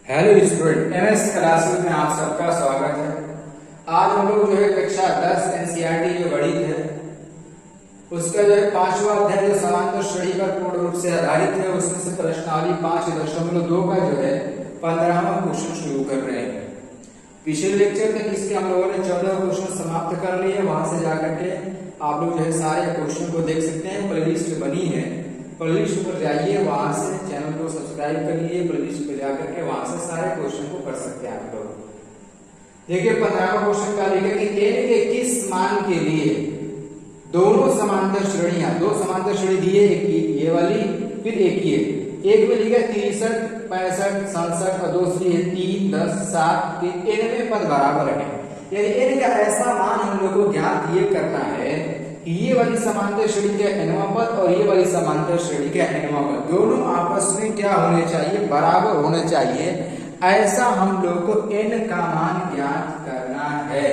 Hello student, MS classes में आप सबका स्वागत है। आज हम लोग जो है कक्षा 10 एनसीईआरटी जो गणित है उसका जो है 5वां अध्याय जो समांतर श्रेणी पर पूर्ण रूप से आधारित है उसमें से प्रश्नावली 5.2 का जो है 15वां क्वेश्चन शुरू कर रहे हैं। पिछले लेक्चर तक इसके हम लोगों ने 14 क्वेश्चन समाप्त कर लिए। वहां से जाकर के आप लोग जो है सारे क्वेश्चन को देख सकते हैं। प्लेलिस्ट बनी है, प्लेलिस्ट पर जाइए, वहां से चैनल को सब्सक्राइब कर लीजिए, प्लेलिस्ट पर जाकर के वहां से सारे क्वेश्चन को कर सकते हैं आप लोग। देखिए 15वां क्वेश्चन का लिखा कि n के किस मान के लिए दोनों समांतर श्रेणियां, दो समांतर श्रेणी दी है, एक ये वाली फिर एक ये, एक में लिखा 63, 65, 67 और दूसरी है 3, 10, 7 के n में पद बराबर है। यानी n का ऐसा मान हम लोग को ज्ञात ये करना है कि ये वाली समांतर श्रेणी का nवां पद और ये वाली समांतर श्रेणी का nवां पद दोनों आपस में क्या होने चाहिए, बराबर होने चाहिए। ऐसा हम लोग को n का मान ज्ञात करना है।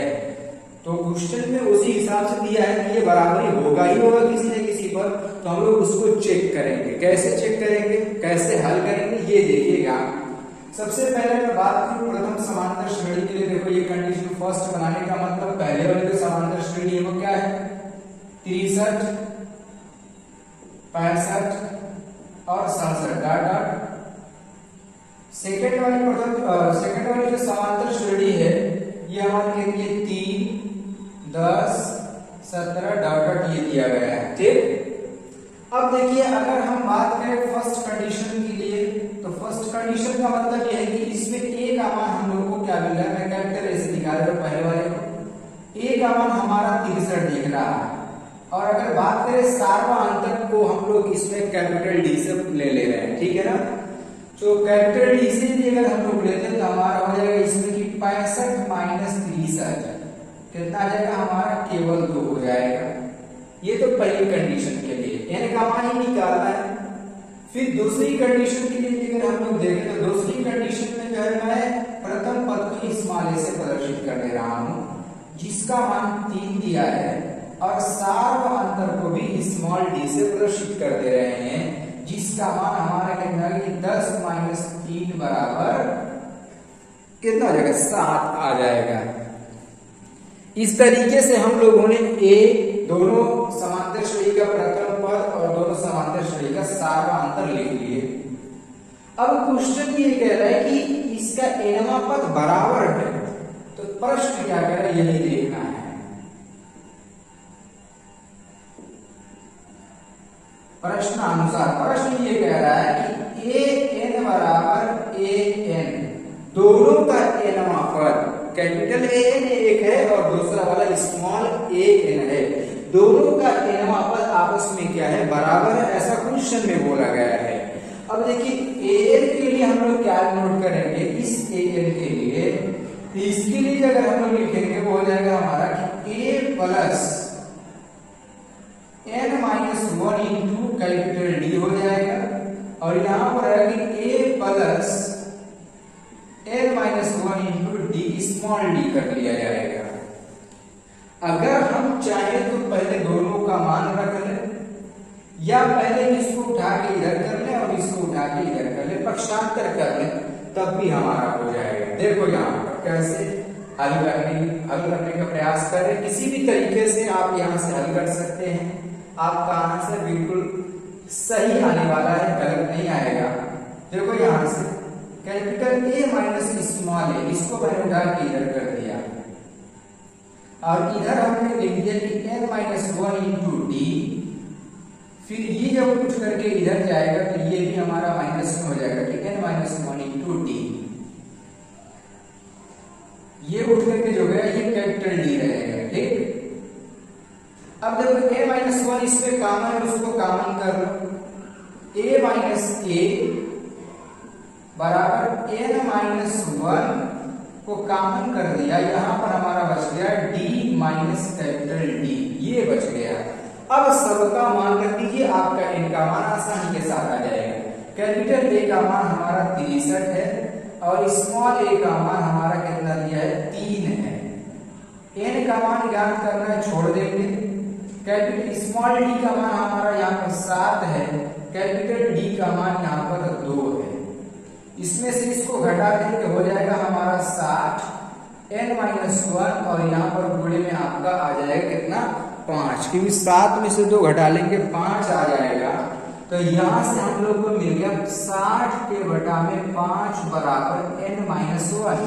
तो क्वेश्चन में उसी हिसाब से दिया है कि ये बराबरी होगा ही होगा किसी न किसी पर, तो हम लोग उसको चेक करेंगे। कैसे चेक करेंगे, कैसे हल करेंगे, ये देखिएगा। सबसे पहले मैं बात करूं प्रथम समांतर श्रेणी के लिए। देखो ये कंडीशन फर्स्ट बनाने का मतलब पहले वाली जो समांतर श्रेणी है वो क्या है, 63, 65 और 67 डॉट डॉट। सेकंड वाली जो समांतर श्रेणी है ये हमारे के लिए 3, 10, 17 डॉट डॉट ये दिया गया है। ठीक, अब देखिए अगर हम बात करें फर्स्ट कंडीशन के लिए, तो फर्स्ट कंडीशन का मतलब यह है कि इसमें a का मान हम लोग को क्या मिल रहा है, मैं कैपिटल ए से निकाल रहा हूं पहले वाले को। a का मान हमारा 63 दिख रहा है, और अगर बात करें सार्वा अंतर को हम लोग इसमें कैपिटल डी से ले रहे हैं, ठीक है ना। तो कैपिटल डी से भी अगर हम लोग लेते हैं तो हमारा हो जाएगा इसमें कि 65 माइनस 63 कितना आ जाएगा, हमारा केवल 2 हो जाएगा। ये तो पहली कंडीशन के लिए n का मान ही निकालना है। फिर दूसरी कंडीशन के लिए अगर हम लोग देखें तो दूसरी कंडीशन में जो है मैं प्रथम पद को स्मॉल a से प्रदर्शित कर दे रहा हूं जिसका मान 3 दिया है, और सार्व अंतर को भी स्मॉल d से प्रदर्शित कर दे रहे हैं जिसका मान हमारा कितना है कि 10 माइनस 3 बराबर कितना आ जाएगा, 7 आ जाएगा। इस तरीके से हम लोगों ने a दोनों समांतर श्रेणी का प्रथम पद और दोनों समांतर श्रेणी का सार्व अंतर लिख लिए। अब क्वेश्चन ये कह रहा है कि इसका nवां पद बराबर है, तो प्रश्न क्या कह रहा है यही देखना है। प्रश्नानुसार प्रश्न ये कह रहा है कि a n बराबर a n दोनों का nवां पद कैपिटल A n एक है और दूसरा वाला स्मॉल a n है, दोनों का nवां पद आपस में क्या है, बराबर है, ऐसा क्वेश्चन में बोला गया है। अब देखिए a n के लिए हम लोग क्या नोट करेंगे, इस a n के लिए, इसके लिए अगर हम लोग लिखेंगे वो हो जाएगा हमारा कि a plus n minus 1 into capital D हो जाएगा, और यहां पर है कि a plus n minus 1 into D small d कर लिया जाएगा। अगर हम चाहें तो पहले दोनों का मान रख लें, या पहले इसको उठा के इधर कर लें और इसको उठा के इधर कर लें, पक्षांतर कर लें, तब भी हमारा हो जाएगा। देखो यहाँ पर कैसे हल करने का प्रयास करें। किसी भी तरीके से आप यहाँ से हल कर सकते हैं, आपका आंसर बिल्कुल सही आने वाला है, गलत नहीं आएगा। देखो यहाँ से capital A minus small a, इसको मैंने उठा के इधर कर दिया, और इधर हमने लिख दिया कि n माइनस 1 इंटू डी। फिर ये जब उठ करके इधर जाएगा तो ये भी हमारा माइनस में हो जाएगा कि n माइनस 1 इंटू डी। ये उठ करके जो गया ये कैपिटल D रहेगा। ठीक, अब देखो a माइनस 1 इसमें कॉमन है, उसको कॉमन कर लो। a माइनस a बराबर n माइनस 1 को कॉमन कर दिया, यहां पर हमारा बच गया d माइनस कैपिटल D, ये बच गया। अब सबका मान रख दीजिए, आपका n का मान आसानी के साथ आ जाएगा। कैपिटल A का मान हमारा 63 है और स्मॉल a का मान हमारा कितना दिया है, 3 है। n का मान ज्ञात करना है, छोड़ देंगे। कैपिटल स्मॉल d का मान हमारा यहाँ पर 7 है, कैपिटल D का मान यहाँ पर 2 है। इसमें से इसको घटा देंगे हो जाएगा हमारा 60 n-1 और यहाँ पर गुणे में आपका आ जाएगा कितना 5, क्योंकि 7 में से 2 घटा लेंगे 5 आ जाएगा। तो यहाँ से हम लोग को मिल गया 60 के बटा में 5 बराबर n-1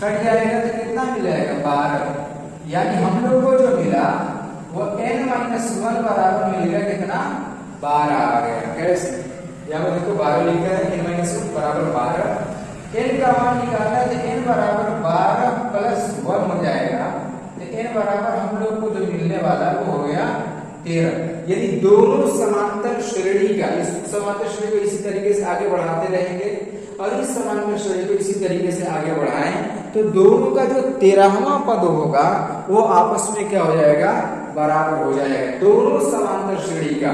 कट जाएगा तो कितना मिलेगा 12, यानी हम लोग को जो मिला वो n-1 बराबर मिल गया कितना 12 आ गया। कैसे यहाँ पर देखो 12 लिखा है, n-1 बराबर 12, n का मान निकालना है तो n बराबर 12 प्लस 1 हो जाएगा, तो n बराबर हम लोग को जो मिलने वाला वो हो गया 13। यदि दोनों समांतर श्रेणी का, इस समांतर श्रेणी को इसी तरीके से आगे बढ़ाते रहेंगे और इस समांतर श्रेणी को इसी तरीके से आगे बढ़ाएं तो दोनों का जो 13वां पद होगा वो आपस में क्या हो जाएगा बराबर हो जाएगा। दोनों समांतर श्रेणी का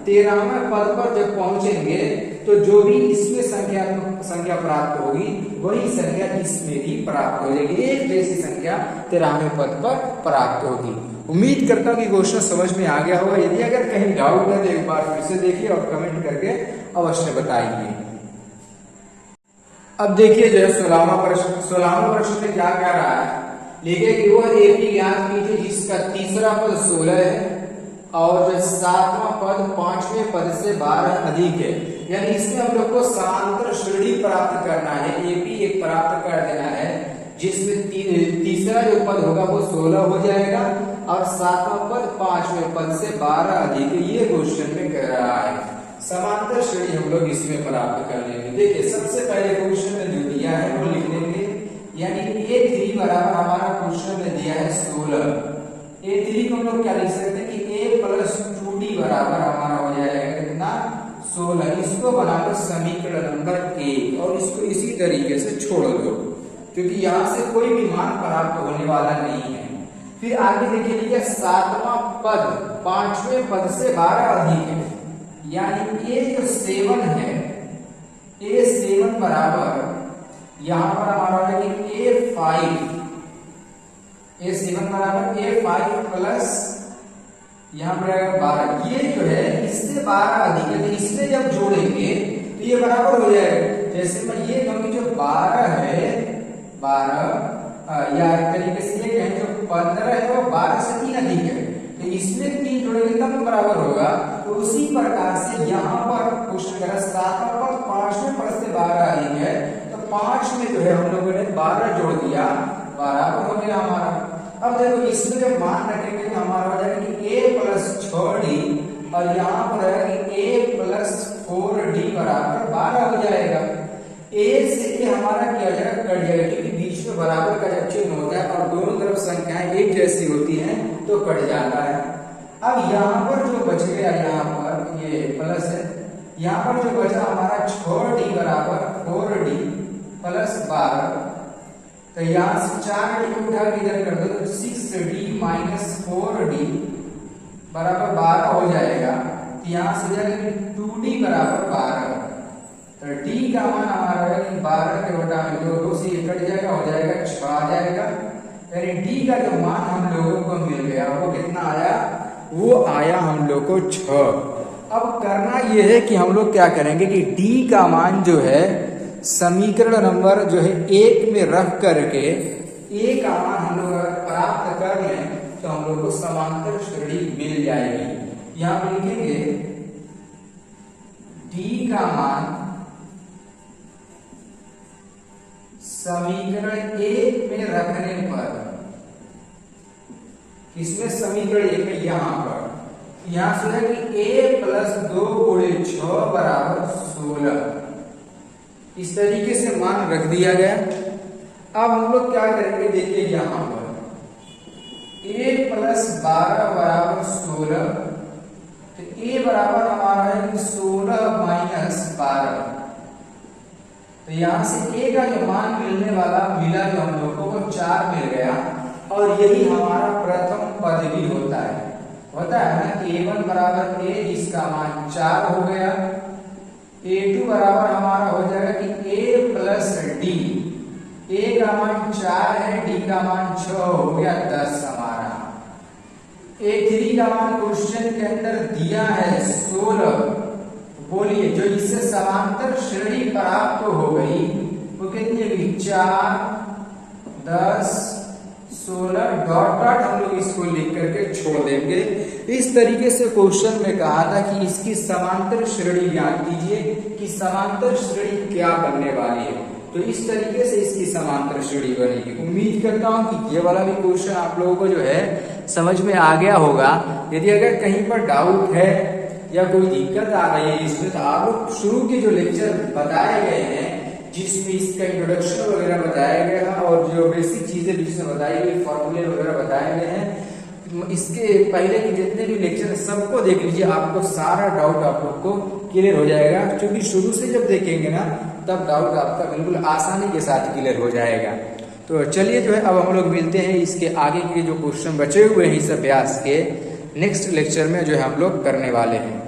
13वें पद पर जब पहुंचेंगे तो जो भी इसमें संख्या प्राप्त होगी वही संख्या इसमें भी प्राप्त हो जाएगी, एक जैसी संख्या 13वें पद पर प्राप्त होगी। उम्मीद करता हूँ कि क्वेश्चन समझ में आ गया होगा। यदि अगर कहीं डाउट है तो एक बार फिर से देखिए और कमेंट करके अवश्य बताइए। अब देखिए जो है 16वां प्रश्न में क्या कह रहा है, लिखे कि वह एपी ज्ञात कीजिए जिसका तीसरा पद 16 है और जो 7वां पद 5वें पद से 12 अधिक है। यानी इसमें हम लोग को समांतर श्रेणी प्राप्त करना है, एपी एक प्राप्त कर देना है जिसमें तीसरा जो पद होगा वो 16 हो जाएगा और 7वां पद 5वें पद से 12 अधिक है। ये क्वेश्चन में कह रहा है समांतर श्रेणी हम लोग इसमें प्राप्त कर लेंगे। देखिए सबसे पहले क्वेश्चन में जो दिया है वो लिख लेंगे, यानी A3 बराबर हमारा क्वेश्चन में दिया है 16। A3 को हम लोग क्या लिख सकते हैं कि A प्लस 2D बराबर हमारा हो जाएगा कितना 16। इसको बना लो समीकरण नंबर 1 और इसको इसी तरीके से छोड़ दो क्योंकि यहाँ से कोई भी मान प्राप्त होने वाला नहीं है। फिर आगे देखिए लिखिए 7वां पद 5वें पद से 12 अधिक है, यानी ये जो 7 है A7 बराबर यहाँ पर हमारा है कि A7 बराबर A5 प्लस यहाँ पर आएगा 12। ये जो है इससे 12 अधिक है तो इसमें जब जोड़ेंगे तो ये बराबर हो जाएगा। जैसे मैं ये कहूँ जो 12 है 12 या एक तरीके से ये कहें जो 15 है वो 12 से 3 अधिक है तो इसमें 3 जोड़ेंगे तब बराबर होगा। तो उसी प्रकार से यहाँ पर क्वेश्चन करा 7वां पद 5वें पद से 12 अधिक है तो 5 में जो है हम लोगों ने 12 जोड़ दिया, बराबर हो गया हमारा। अब देखो इसमें जब मान रखेंगे तो हमारा हो जाएगा कि A प्लस 6D और यहाँ पर है कि A प्लस 4D बराबर 12 हो जाएगा। A से ये हमारा क्या हो जाएगा कट जाएगा क्योंकि बीच में बराबर का जब चिन्ह होता है और दोनों तरफ संख्याएं एक जैसी होती हैं तो कट जाता है। अब यहाँ पर जो बच गया यहाँ पर ये प्लस है, यहाँ पर जो बचा हमारा 6D बराबर 4D प्लस 12 तो यहाँ से 4D को उठा के इधर कर दो तो 6D माइनस 4D बराबर 12 हो जाएगा। तो यहाँ से जाएगा 2D बराबर 12 तो D का मान हमारा है कि 12 के बटा में 2 से कट जाएगा हो जाएगा 6 आ जाएगा। यानी D का जो मान हम लोगों को मिल गया वो कितना आया, वो आया हम लोग को 6। अब करना यह है कि हम लोग क्या करेंगे कि D का मान जो है समीकरण नंबर जो है 1 में रख करके A का मान हम लोग प्राप्त कर लें तो हम लोग को समांतर श्रेणी मिल जाएगी। यहाँ पर लिखेंगे D का मान समीकरण 1 में रखने पर, इसमें समीकरण 1 में यहाँ पर यहाँ से है कि A प्लस 2 गुणे 6 बराबर 16 इस तरीके से मान रख दिया गया। अब हम लोग क्या करेंगे देखिए यहाँ पर A प्लस 12 बराबर 16 तो A बराबर हमारा है कि 16 माइनस 12 तो यहाँ से A का जो मान मिलने वाला मिला जो हम लोग को वो 4 मिल गया और यही हमारा प्रथम पद भी होता है ना कि A1 बराबर A जिसका मान 4 हो गया, A2 बराबर हमारा हो जाएगा कि A प्लस D, A का मान 4 है D का मान 6 हो गया 10 हमारा। A3 का मान क्वेश्चन के अंदर दिया है 16 बोलिए जो इससे समांतर श्रेणी प्राप्त हो गई वो कितनी होगी 4 10 16 डॉट डॉट हम लोग इसको लिख करके छोड़ देंगे। इस तरीके से क्वेश्चन में कहा था कि इसकी समांतर श्रेणी ज्ञात कीजिए कि समांतर श्रेणी क्या बनने वाली है। तो इस तरीके से इसकी समांतर श्रेणी बनेगी। उम्मीद करता हूं कि ये वाला भी क्वेश्चन आप लोगों को जो है समझ में आ गया होगा। यदि अगर कहीं पर डाउट है या कोई दिक्कत आ रही है इसमें तो आप लोग शुरू के जो लेक्चर बताए गए हैं जिसमें इसका इंट्रोडक्शन वगैरह बताया गया है और जो बेसिक चीजें भी जिसमें बताई गई फॉर्मूले वगैरह बताए गए हैं इसके पहले के जितने भी लेक्चर है सबको देख लीजिए। आपको सारा डाउट आप लोग को क्लियर हो जाएगा क्योंकि शुरू से जब देखेंगे ना तब डाउट आपका बिल्कुल आसानी के साथ क्लियर हो जाएगा। तो चलिए जो है अब हम लोग मिलते हैं इसके आगे के जो क्वेश्चन बचे हुए हैं इस अभ्यास के नेक्स्ट लेक्चर में जो है हम लोग करने वाले हैं।